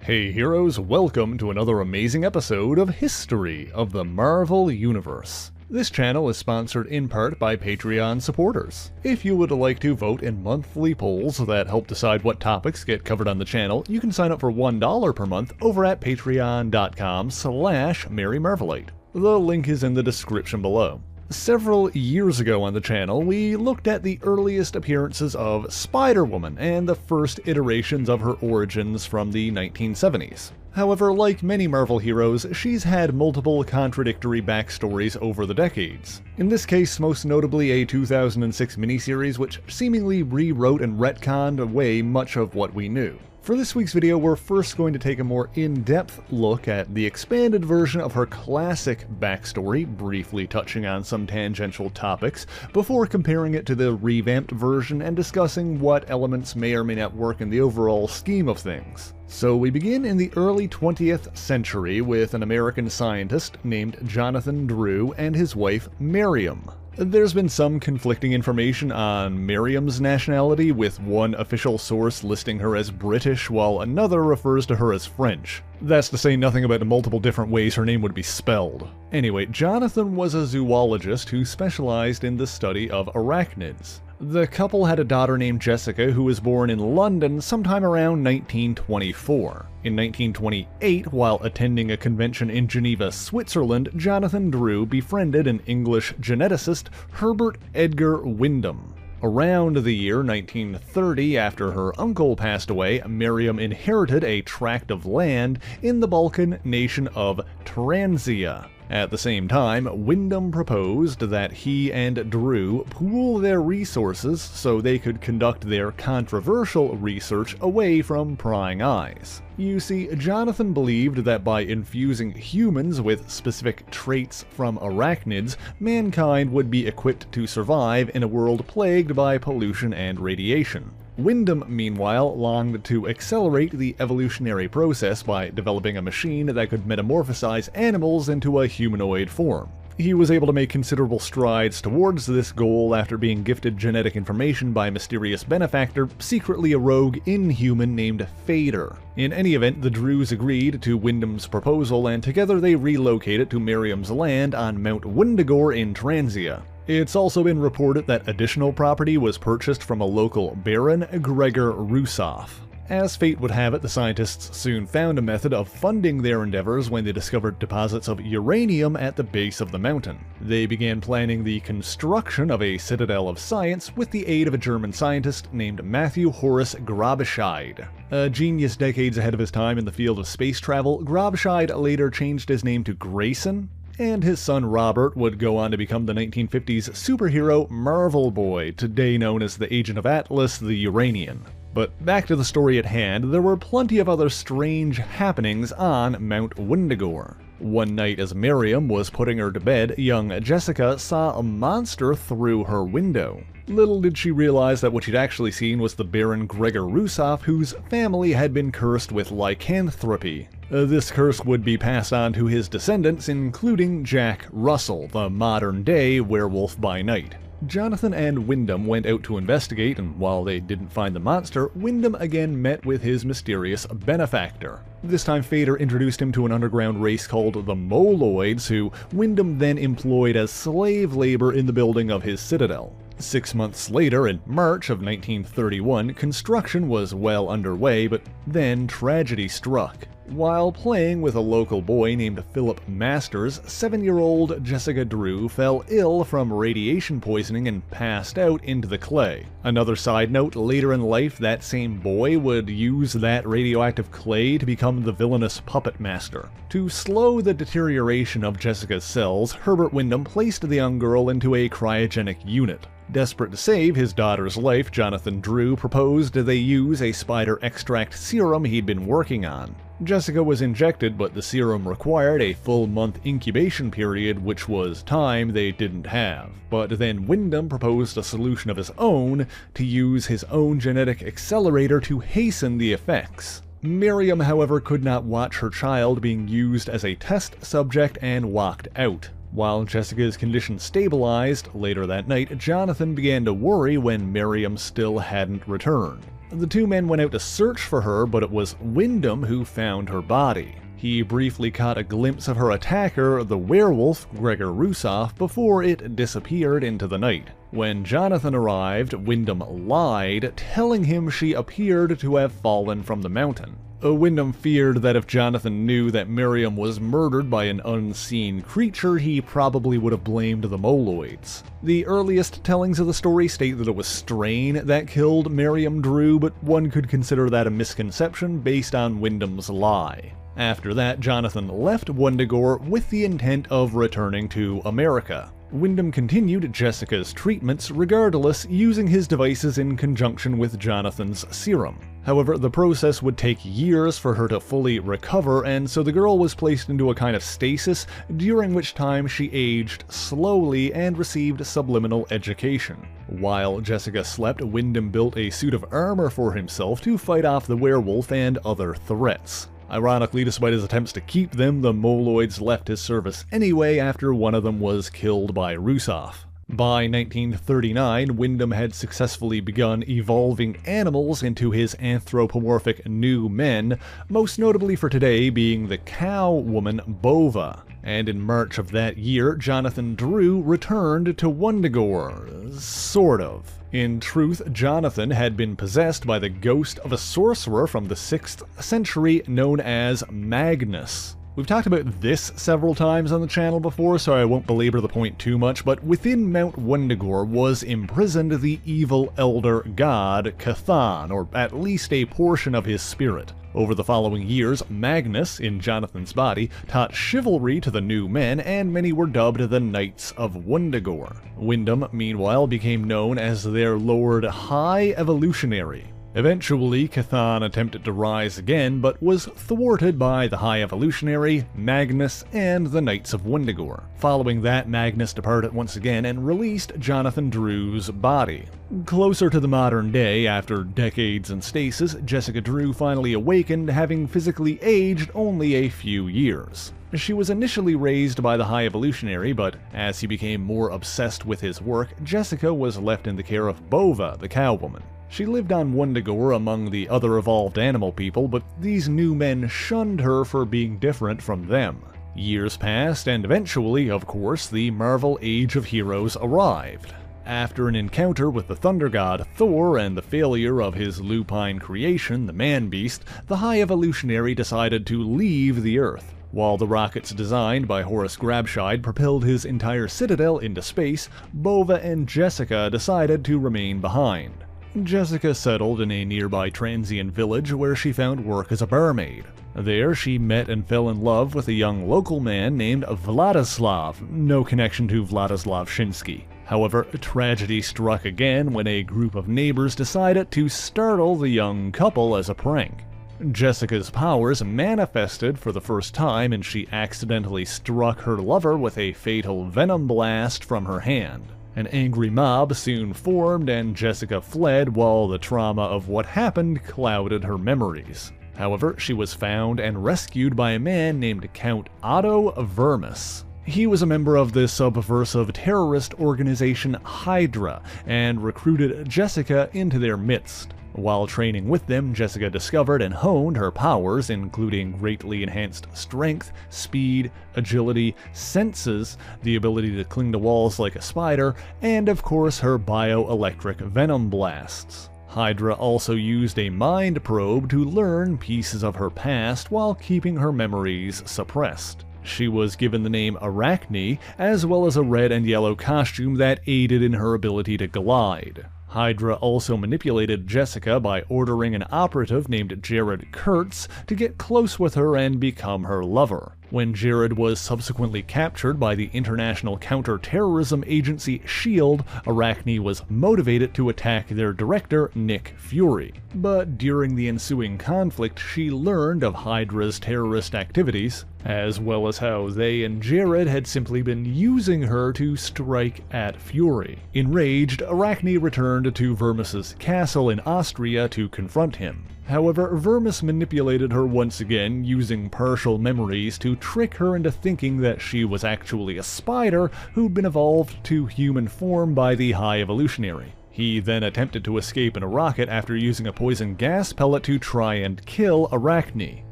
Hey heroes, welcome to another amazing episode of History of the Marvel Universe. This channel is sponsored in part by Patreon supporters. If you would like to vote in monthly polls that help decide what topics get covered on the channel, you can sign up for $1 per month over at patreon.com/MaryMarvelite. The link is in the description below. Several years ago on the channel, we looked at the earliest appearances of Spider-Woman and the first iterations of her origins from the 1970s. However, like many Marvel heroes, she's had multiple contradictory backstories over the decades. In this case, most notably a 2006 miniseries which seemingly rewrote and retconned away much of what we knew. For this week's video, we're first going to take a more in-depth look at the expanded version of her classic backstory, briefly touching on some tangential topics, before comparing it to the revamped version and discussing what elements may or may not work in the overall scheme of things. So we begin in the early 20th century with an American scientist named Jonathan Drew and his wife Miriam. There's been some conflicting information on Miriam's nationality, with one official source listing her as British while another refers to her as French. That's to say nothing about the multiple different ways her name would be spelled. Anyway, Jonathan was a zoologist who specialized in the study of arachnids. The couple had a daughter named Jessica who was born in London sometime around 1924. In 1928, while attending a convention in Geneva, Switzerland, Jonathan Drew befriended an English geneticist, Herbert Edgar Wyndham. Around the year 1930, after her uncle passed away, Miriam inherited a tract of land in the Balkan nation of Transia. At the same time, Wyndham proposed that he and Drew pool their resources so they could conduct their controversial research away from prying eyes. You see, Jonathan believed that by infusing humans with specific traits from arachnids, mankind would be equipped to survive in a world plagued by pollution and radiation. Wyndham, meanwhile, longed to accelerate the evolutionary process by developing a machine that could metamorphosize animals into a humanoid form. He was able to make considerable strides towards this goal after being gifted genetic information by a mysterious benefactor, secretly a rogue inhuman named Fader. In any event, the Drews agreed to Wyndham's proposal, and together they relocated to Miriam's land on Mount Windagore in Transia. It's also been reported that additional property was purchased from a local baron, Gregor Russoff. As fate would have it, the scientists soon found a method of funding their endeavors when they discovered deposits of uranium at the base of the mountain. They began planning the construction of a citadel of science with the aid of a German scientist named Matthew Horace Grabscheid. A genius decades ahead of his time in the field of space travel, Grabscheid later changed his name to Grayson, and his son Robert would go on to become the 1950s superhero Marvel Boy, today known as the Agent of Atlas the Uranian. But back to the story at hand, there were plenty of other strange happenings on Mount Windagore. One night as Miriam was putting her to bed, young Jessica saw a monster through her window. Little did she realize that what she'd actually seen was the Baron Gregor Russoff, whose family had been cursed with lycanthropy. This curse would be passed on to his descendants, including Jack Russell, the modern-day werewolf by night. Jonathan and Wyndham went out to investigate, and while they didn't find the monster, Wyndham again met with his mysterious benefactor. This time Fader introduced him to an underground race called the Moloids, who Wyndham then employed as slave labor in the building of his citadel. 6 months later, in March of 1931, construction was well underway, but then tragedy struck. While playing with a local boy named Philip Masters, 7-year-old Jessica Drew fell ill from radiation poisoning and passed out into the clay. Another side note, later in life, that same boy would use that radioactive clay to become the villainous Puppet Master. To slow the deterioration of Jessica's cells, Herbert Wyndham placed the young girl into a cryogenic unit. Desperate to save his daughter's life, Jonathan Drew proposed they use a spider extract serum he'd been working on. Jessica was injected, but the serum required a full-month incubation period, which was time they didn't have. But then Wyndham proposed a solution of his own, to use his own genetic accelerator to hasten the effects. Miriam, however, could not watch her child being used as a test subject and walked out. While Jessica's condition stabilized, later that night, Jonathan began to worry when Miriam still hadn't returned. The two men went out to search for her, but it was Wyndham who found her body. He briefly caught a glimpse of her attacker, the werewolf, Gregor Russoff, before it disappeared into the night. When Jonathan arrived, Wyndham lied, telling him she appeared to have fallen from the mountain. Wyndham feared that if Jonathan knew that Miriam was murdered by an unseen creature, he probably would have blamed the Moloids. The earliest tellings of the story state that it was Strain that killed Miriam Drew, but one could consider that a misconception based on Wyndham's lie. After that, Jonathan left Wundagore with the intent of returning to America. Wyndham continued Jessica's treatments regardless, using his devices in conjunction with Jonathan's serum. However, the process would take years for her to fully recover, and so the girl was placed into a kind of stasis, during which time she aged slowly and received subliminal education. While Jessica slept, Wyndham built a suit of armor for himself to fight off the werewolf and other threats. Ironically, despite his attempts to keep them, the Moloids left his service anyway after one of them was killed by Russoff. By 1939, Wyndham had successfully begun evolving animals into his anthropomorphic new men, most notably for today being the cow woman Bova. And in March of that year, Jonathan Drew returned to Wundagore. Sort of. In truth, Jonathan had been possessed by the ghost of a sorcerer from the 6th century known as Magnus. We've talked about this several times on the channel before, so I won't belabor the point too much, but within Mount Wundagore was imprisoned the evil elder god Chthon, or at least a portion of his spirit. Over the following years, Magnus, in Jonathan's body, taught chivalry to the new men, and many were dubbed the Knights of Wundagore. Wyndham, meanwhile, became known as their Lord High Evolutionary. Eventually, Chthon attempted to rise again, but was thwarted by the High Evolutionary, Magnus, and the Knights of Wundagore. Following that, Magnus departed once again and released Jonathan Drew's body. Closer to the modern day, after decades in stasis, Jessica Drew finally awakened, having physically aged only a few years. She was initially raised by the High Evolutionary, but as he became more obsessed with his work, Jessica was left in the care of Bova, the cow woman. She lived on Wundagore among the other evolved animal people, but these new men shunned her for being different from them. Years passed, and eventually, of course, the Marvel Age of Heroes arrived. After an encounter with the thunder god Thor and the failure of his lupine creation, the Man-Beast, the High Evolutionary decided to leave the Earth. While the rockets designed by Horace Grabscheid propelled his entire citadel into space, Bova and Jessica decided to remain behind. Jessica settled in a nearby transient village where she found work as a barmaid. There, she met and fell in love with a young local man named Vladislav, no connection to Vladislav Shinsky. However, tragedy struck again when a group of neighbors decided to startle the young couple as a prank. Jessica's powers manifested for the first time, and she accidentally struck her lover with a fatal venom blast from her hand. An angry mob soon formed, and Jessica fled while the trauma of what happened clouded her memories. However, she was found and rescued by a man named Count Otto Vermis. He was a member of the subversive terrorist organization Hydra, and recruited Jessica into their midst. While training with them, Jessica discovered and honed her powers, including greatly enhanced strength, speed, agility, senses, the ability to cling to walls like a spider, and of course her bioelectric venom blasts. Hydra also used a mind probe to learn pieces of her past while keeping her memories suppressed. She was given the name Arachne, as well as a red and yellow costume that aided in her ability to glide. Hydra also manipulated Jessica by ordering an operative named Jared Kurtz to get close with her and become her lover. When Jared was subsequently captured by the international counter-terrorism agency SHIELD, Arachne was motivated to attack their director, Nick Fury. But during the ensuing conflict, she learned of Hydra's terrorist activities, as well as how they and Jared had simply been using her to strike at Fury. Enraged, Arachne returned to Vermis's castle in Austria to confront him. However, Vermis manipulated her once again, using partial memories to trick her into thinking that she was actually a spider who'd been evolved to human form by the High Evolutionary. He then attempted to escape in a rocket after using a poison gas pellet to try and kill Arachne.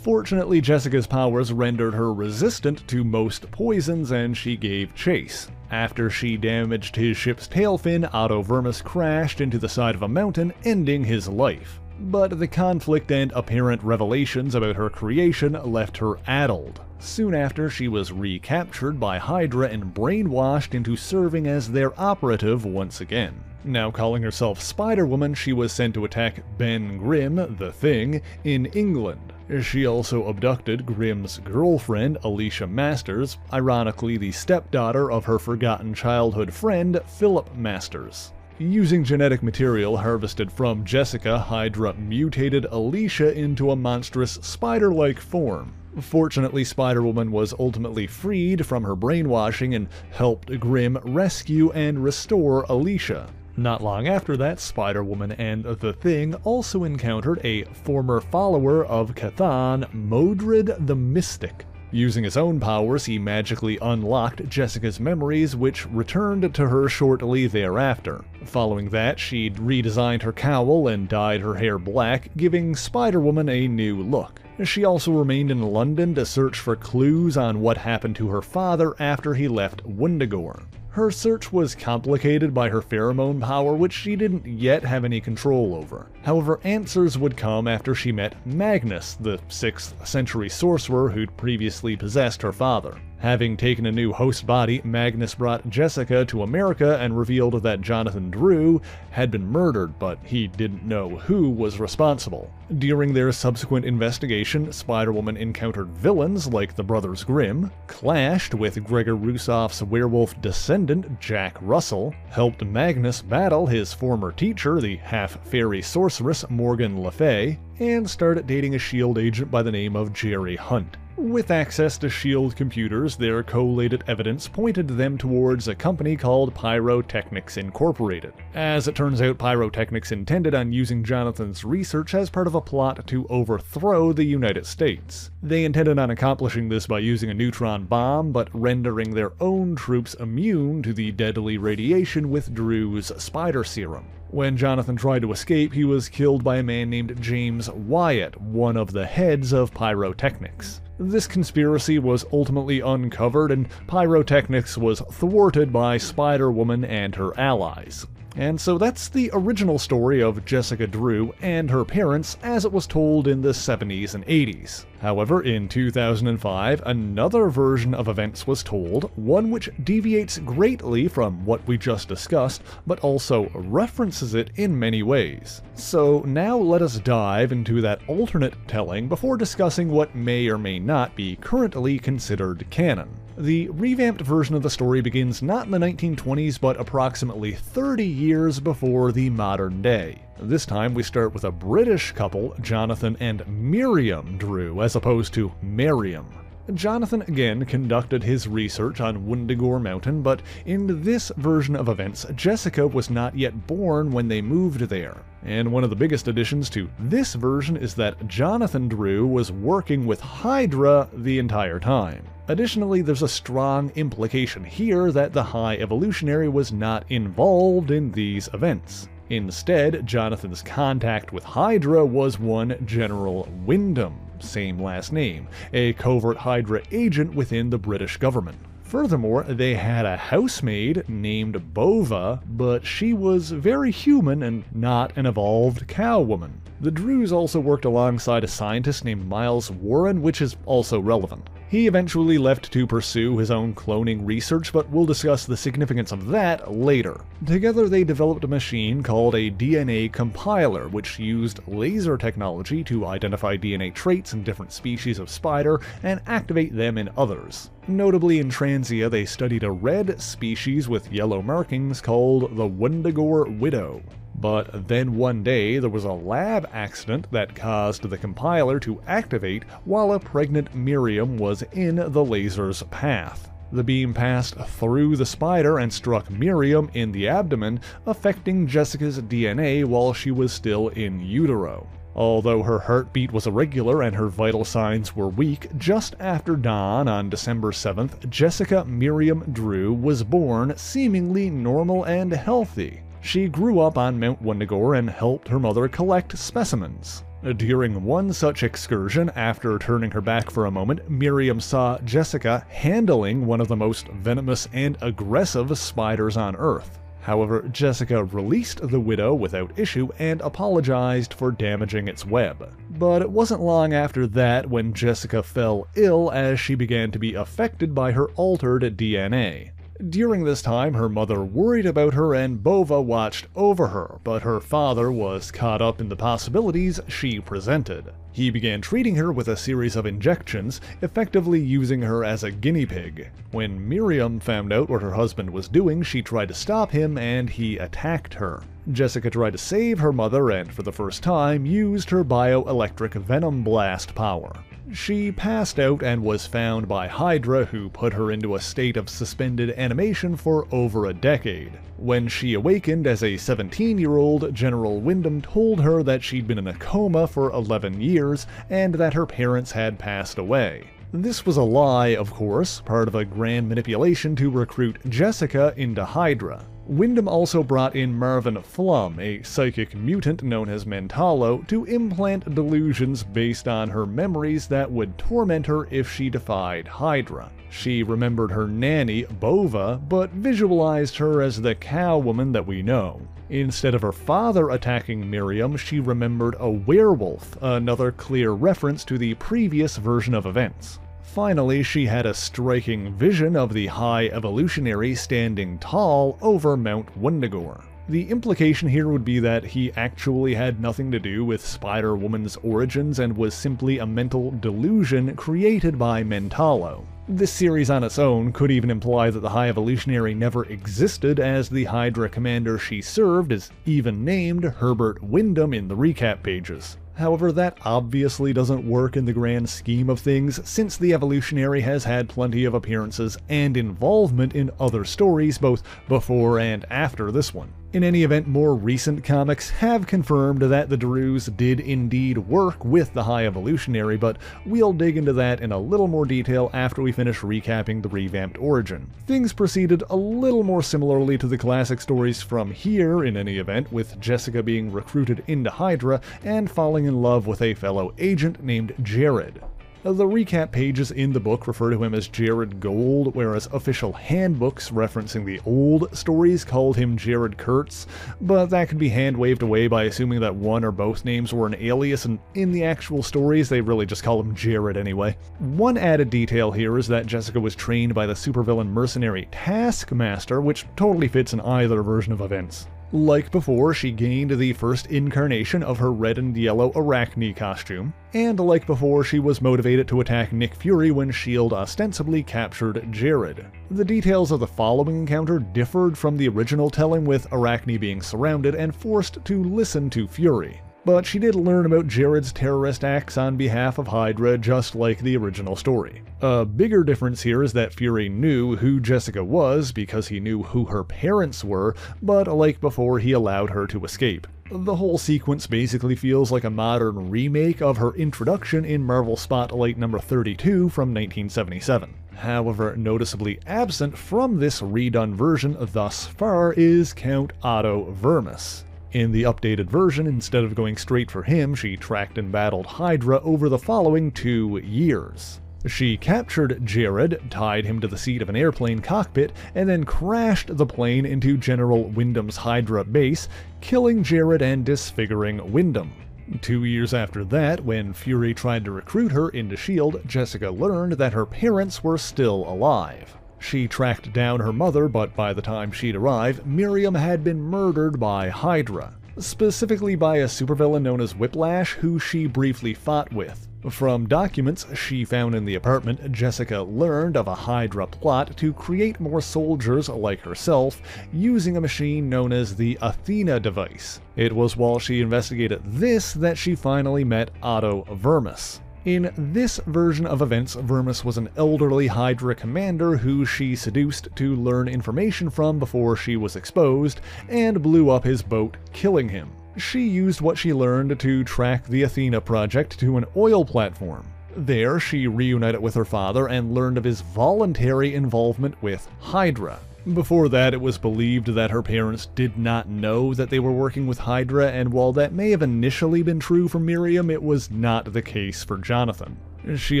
Fortunately, Jessica's powers rendered her resistant to most poisons and she gave chase. After she damaged his ship's tail fin, Otto Vermis crashed into the side of a mountain, ending his life. But the conflict and apparent revelations about her creation left her addled. Soon after, she was recaptured by Hydra and brainwashed into serving as their operative once again. Now calling herself Spider-Woman, she was sent to attack Ben Grimm, the Thing, in England. She also abducted Grimm's girlfriend, Alicia Masters, ironically the stepdaughter of her forgotten childhood friend, Philip Masters. Using genetic material harvested from Jessica, Hydra mutated Alicia into a monstrous spider-like form. Fortunately, Spider-Woman was ultimately freed from her brainwashing and helped Grimm rescue and restore Alicia. Not long after that, Spider-Woman and the Thing also encountered a former follower of Chthon, Modred the Mystic. Using his own powers, he magically unlocked Jessica's memories, which returned to her shortly thereafter. Following that, she redesigned her cowl and dyed her hair black, giving Spider-Woman a new look. She also remained in London to search for clues on what happened to her father after he left Wundagore. Her search was complicated by her pheromone power, which she didn't yet have any control over. However, answers would come after she met Magnus, the 6th century sorcerer who'd previously possessed her father. Having taken a new host body, Magnus brought Jessica to America and revealed that Jonathan Drew had been murdered, but he didn't know who was responsible. During their subsequent investigation, Spider-Woman encountered villains like the Brothers Grimm, clashed with Gregor Russoff's werewolf descendant Jack Russell, helped Magnus battle his former teacher, the half-fairy sorceress Morgan Le Fay, and started dating a S.H.I.E.L.D. agent by the name of Jerry Hunt. With access to S.H.I.E.L.D. computers, their collated evidence pointed them towards a company called Pyrotechnics Incorporated. As it turns out, Pyrotechnics intended on using Jonathan's research as part of a plot to overthrow the United States. They intended on accomplishing this by using a neutron bomb, but rendering their own troops immune to the deadly radiation with Drew's spider serum. When Jonathan tried to escape, he was killed by a man named James Wyatt, one of the heads of Pyrotechnics. This conspiracy was ultimately uncovered, and Pyrotechnics was thwarted by Spider-Woman and her allies. And so that's the original story of Jessica Drew and her parents as it was told in the 70s and 80s. However, in 2005, another version of events was told, one which deviates greatly from what we just discussed, but also references it in many ways. So now let us dive into that alternate telling before discussing what may or may not be currently considered canon. The revamped version of the story begins not in the 1920s, but approximately 30 years before the modern day. This time we start with a British couple, Jonathan and Miriam Drew, as opposed to Miriam. Jonathan again conducted his research on Wundagore Mountain, but in this version of events, Jessica was not yet born when they moved there. And one of the biggest additions to this version is that Jonathan Drew was working with Hydra the entire time. Additionally, there's a strong implication here that the High Evolutionary was not involved in these events. Instead, Jonathan's contact with Hydra was one General Wyndham, same last name, a covert Hydra agent within the British government. Furthermore, they had a housemaid named Bova, but she was very human and not an evolved cow woman. The Drews also worked alongside a scientist named Miles Warren, which is also relevant. He eventually left to pursue his own cloning research, but we'll discuss the significance of that later. Together they developed a machine called a DNA compiler, which used laser technology to identify DNA traits in different species of spider and activate them in others. Notably in Transia, they studied a red species with yellow markings called the Wundagore Widow. But then one day, there was a lab accident that caused the compiler to activate while a pregnant Miriam was in the laser's path. The beam passed through the spider and struck Miriam in the abdomen, affecting Jessica's DNA while she was still in utero. Although her heartbeat was irregular and her vital signs were weak, just after dawn on December 7th, Jessica Miriam Drew was born seemingly normal and healthy. She grew up on Mount Wendigo and helped her mother collect specimens. During one such excursion, after turning her back for a moment, Miriam saw Jessica handling one of the most venomous and aggressive spiders on Earth. However, Jessica released the widow without issue and apologized for damaging its web. But it wasn't long after that when Jessica fell ill as she began to be affected by her altered DNA. During this time, her mother worried about her and Bova watched over her, but her father was caught up in the possibilities she presented. He began treating her with a series of injections, effectively using her as a guinea pig. When Miriam found out what her husband was doing, she tried to stop him and he attacked her. Jessica tried to save her mother and, for the first time, used her bioelectric venom blast power. She passed out and was found by Hydra, who put her into a state of suspended animation for over a decade. When she awakened as a 17-year-old, General Wyndham told her that she'd been in a coma for 11 years and that her parents had passed away. This was a lie, of course, part of a grand manipulation to recruit Jessica into Hydra. Wyndham also brought in Marvin Flum, a psychic mutant known as Mentalo, to implant delusions based on her memories that would torment her if she defied Hydra. She remembered her nanny, Bova, but visualized her as the cow woman that we know. Instead of her father attacking Miriam, she remembered a werewolf, another clear reference to the previous version of events. Finally, she had a striking vision of the High Evolutionary standing tall over Mount Wendigo. The implication here would be that he actually had nothing to do with Spider-Woman's origins and was simply a mental delusion created by Mentalo. This series on its own could even imply that the High Evolutionary never existed, as the Hydra commander she served is even named Herbert Wyndham in the recap pages. However, that obviously doesn't work in the grand scheme of things, since the Evolutionary has had plenty of appearances and involvement in other stories both before and after this one. In any event, more recent comics have confirmed that the Drews did indeed work with the High Evolutionary, but we'll dig into that in a little more detail after we finish recapping the Revamped Origin. Things proceeded a little more similarly to the classic stories from here, in any event, with Jessica being recruited into Hydra and falling in love with a fellow agent named Jared. The recap pages in the book refer to him as Jared Gold, whereas official handbooks referencing the old stories called him Jared Kurtz, but that could be hand-waved away by assuming that one or both names were an alias, and in the actual stories they really just call him Jared anyway. One added detail here is that Jessica was trained by the supervillain mercenary Taskmaster, which totally fits in either version of events. Like before, she gained the first incarnation of her red and yellow Arachne costume, and like before, she was motivated to attack Nick Fury when S.H.I.E.L.D. ostensibly captured Jared. The details of the following encounter differed from the original telling, with Arachne being surrounded and forced to listen to Fury. But she did learn about Jared's terrorist acts on behalf of Hydra, just like the original story. A bigger difference here is that Fury knew who Jessica was because he knew who her parents were, but like before, he allowed her to escape. The whole sequence basically feels like a modern remake of her introduction in Marvel Spotlight number 32 from 1977. However, noticeably absent from this redone version thus far is Count Otto Vermis. In the updated version, instead of going straight for him, she tracked and battled Hydra over the following 2 years. She captured Jared, tied him to the seat of an airplane cockpit, and then crashed the plane into General Wyndham's Hydra base, killing Jared and disfiguring Wyndham. 2 years after that, when Fury tried to recruit her into S.H.I.E.L.D., Jessica learned that her parents were still alive. She tracked down her mother, but by the time she'd arrived, Miriam had been murdered by Hydra, specifically by a supervillain known as Whiplash, who she briefly fought with. From documents she found in the apartment, Jessica learned of a Hydra plot to create more soldiers like herself using a machine known as the Athena device. It was while she investigated this that she finally met Otto Vermis. In this version of events, Vermis was an elderly Hydra commander who she seduced to learn information from before she was exposed, and blew up his boat, killing him. She used what she learned to track the Athena project to an oil platform. There, she reunited with her father and learned of his voluntary involvement with Hydra. Before that, it was believed that her parents did not know that they were working with Hydra, and while that may have initially been true for Miriam, it was not the case for Jonathan. She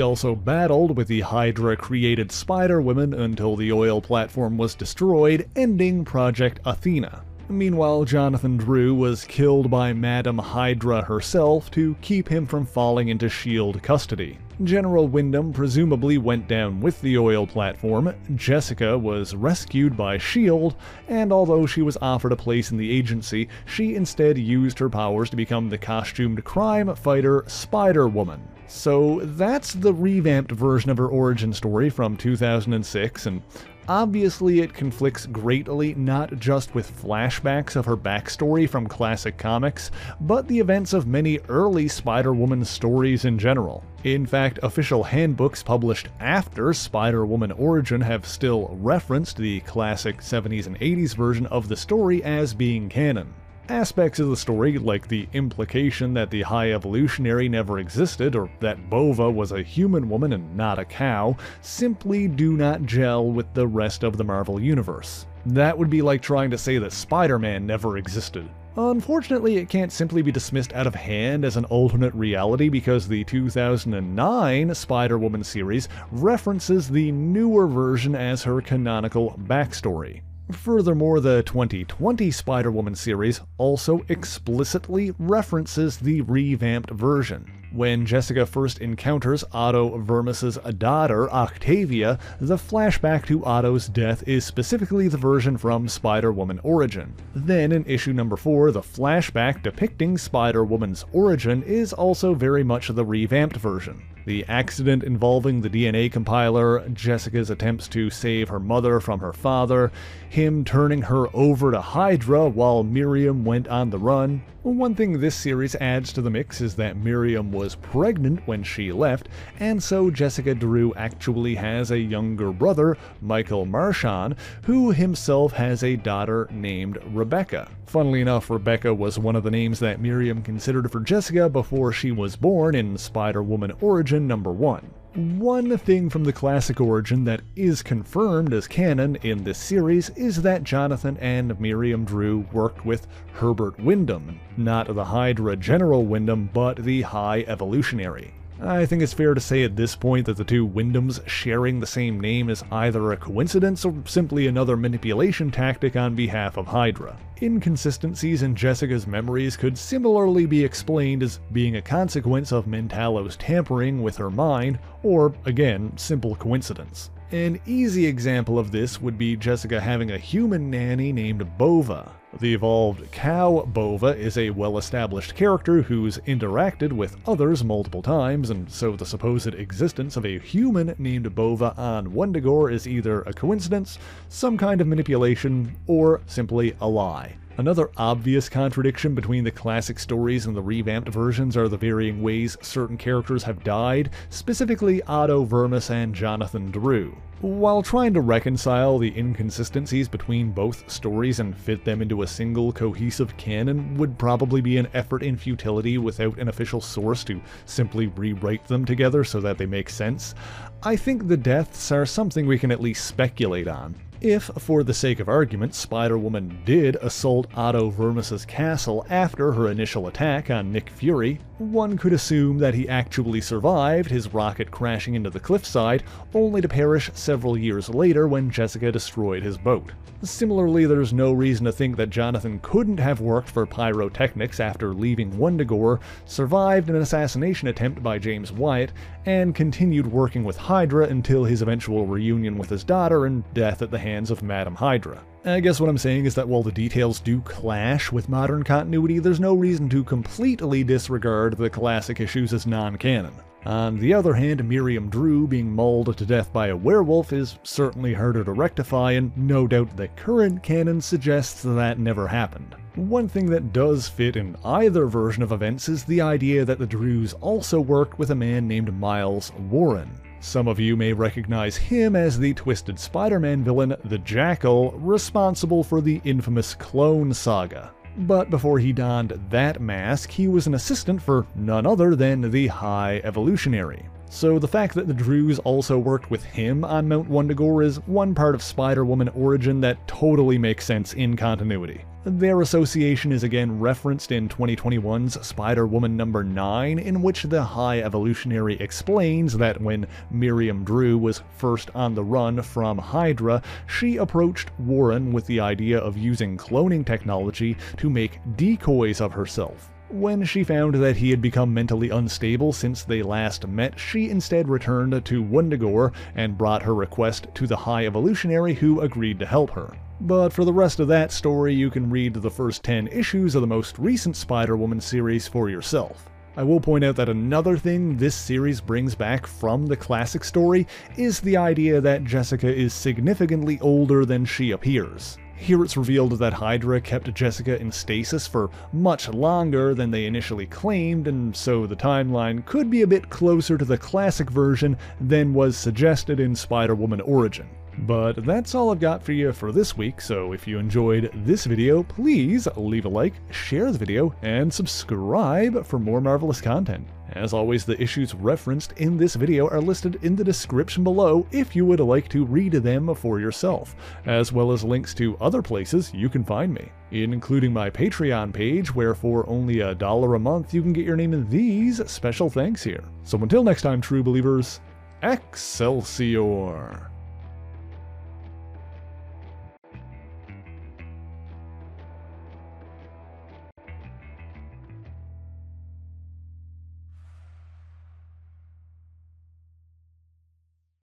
also battled with the Hydra-created Spider-Woman until the oil platform was destroyed, ending Project Athena. Meanwhile, Jonathan Drew was killed by Madam Hydra herself to keep him from falling into S.H.I.E.L.D. custody. General Wyndham presumably went down with the oil platform, Jessica was rescued by S.H.I.E.L.D., and although she was offered a place in the agency, she instead used her powers to become the costumed crime fighter Spider-Woman. So that's the revamped version of her origin story from 2006, and obviously it conflicts greatly not just with flashbacks of her backstory from classic comics, but the events of many early Spider-Woman stories in general. In fact, official handbooks published after Spider-Woman Origin have still referenced the classic 70s and 80s version of the story as being canon. Aspects of the story, like the implication that the High Evolutionary never existed, or that Bova was a human woman and not a cow, simply do not gel with the rest of the Marvel Universe. That would be like trying to say that Spider-Man never existed. Unfortunately, it can't simply be dismissed out of hand as an alternate reality because the 2009 Spider-Woman series references the newer version as her canonical backstory. Furthermore, the 2020 Spider-Woman series also explicitly references the revamped version. When Jessica first encounters Otto Vermis's daughter, Octavia, the flashback to Otto's death is specifically the version from Spider-Woman Origin. Then in issue number 4, the flashback depicting Spider-Woman's origin is also very much the revamped version. The accident involving the DNA compiler, Jessica's attempts to save her mother from her father, him turning her over to Hydra while Miriam went on the run. One thing this series adds to the mix is that Miriam was pregnant when she left, and so Jessica Drew actually has a younger brother, Michael Marchand, who himself has a daughter named Rebecca. Funnily enough, Rebecca was one of the names that Miriam considered for Jessica before she was born in Spider-Woman Origin number 1. One thing from the classic origin that is confirmed as canon in this series is that Jonathan and Miriam Drew worked with Herbert Wyndham, not the Hydra General Wyndham, but the High Evolutionary. I think it's fair to say at this point that the two Wyndhams sharing the same name is either a coincidence or simply another manipulation tactic on behalf of Hydra. Inconsistencies in Jessica's memories could similarly be explained as being a consequence of Mentallo's tampering with her mind, or, again, simple coincidence. An easy example of this would be Jessica having a human nanny named Bova. The evolved cow Bova is a well-established character who's interacted with others multiple times, and so the supposed existence of a human named Bova on Wendigo is either a coincidence, some kind of manipulation, or simply a lie. Another obvious contradiction between the classic stories and the revamped versions are the varying ways certain characters have died, specifically Otto Vermis and Jonathan Drew. While trying to reconcile the inconsistencies between both stories and fit them into a single cohesive canon would probably be an effort in futility without an official source to simply rewrite them together so that they make sense, I think the deaths are something we can at least speculate on. If, for the sake of argument, Spider-Woman did assault Otto Vermis's castle after her initial attack on Nick Fury, one could assume that he actually survived his rocket crashing into the cliffside, only to perish several years later when Jessica destroyed his boat. Similarly, there's no reason to think that Jonathan couldn't have worked for Pyrotechnics after leaving Wendigo, survived an assassination attempt by James Wyatt, and continued working with Hydra until his eventual reunion with his daughter and death at the hands of Madam Hydra. I guess what I'm saying is that while the details do clash with modern continuity, there's no reason to completely disregard the classic issues as non-canon. On the other hand, Miriam Drew being mauled to death by a werewolf is certainly harder to rectify, and no doubt the current canon suggests that never happened. One thing that does fit in either version of events is the idea that the Drews also worked with a man named Miles Warren. Some of you may recognize him as the Twisted Spider-Man villain, the Jackal, responsible for the infamous Clone Saga. But before he donned that mask, he was an assistant for none other than the High Evolutionary. So the fact that the Druze also worked with him on Mount Wundagore is one part of Spider-Woman origin that totally makes sense in continuity. Their association is again referenced in 2021's Spider-Woman number 9, in which the High Evolutionary explains that when Miriam Drew was first on the run from Hydra, she approached Warren with the idea of using cloning technology to make decoys of herself. When she found that he had become mentally unstable since they last met, she instead returned to Wundagore and brought her request to the High Evolutionary, who agreed to help her. But for the rest of that story, you can read the first 10 issues of the most recent Spider-Woman series for yourself. I will point out that another thing this series brings back from the classic story is the idea that Jessica is significantly older than she appears. Here it's revealed that Hydra kept Jessica in stasis for much longer than they initially claimed, and so the timeline could be a bit closer to the classic version than was suggested in Spider-Woman Origin. But that's all I've got for you for this week, so if you enjoyed this video, please leave a like, share the video, and subscribe for more marvelous content. As always, the issues referenced in this video are listed in the description below if you would like to read them for yourself, as well as links to other places you can find me, including my Patreon page, where for only $1 a month you can get your name in these special thanks here. So until next time, true believers, Excelsior!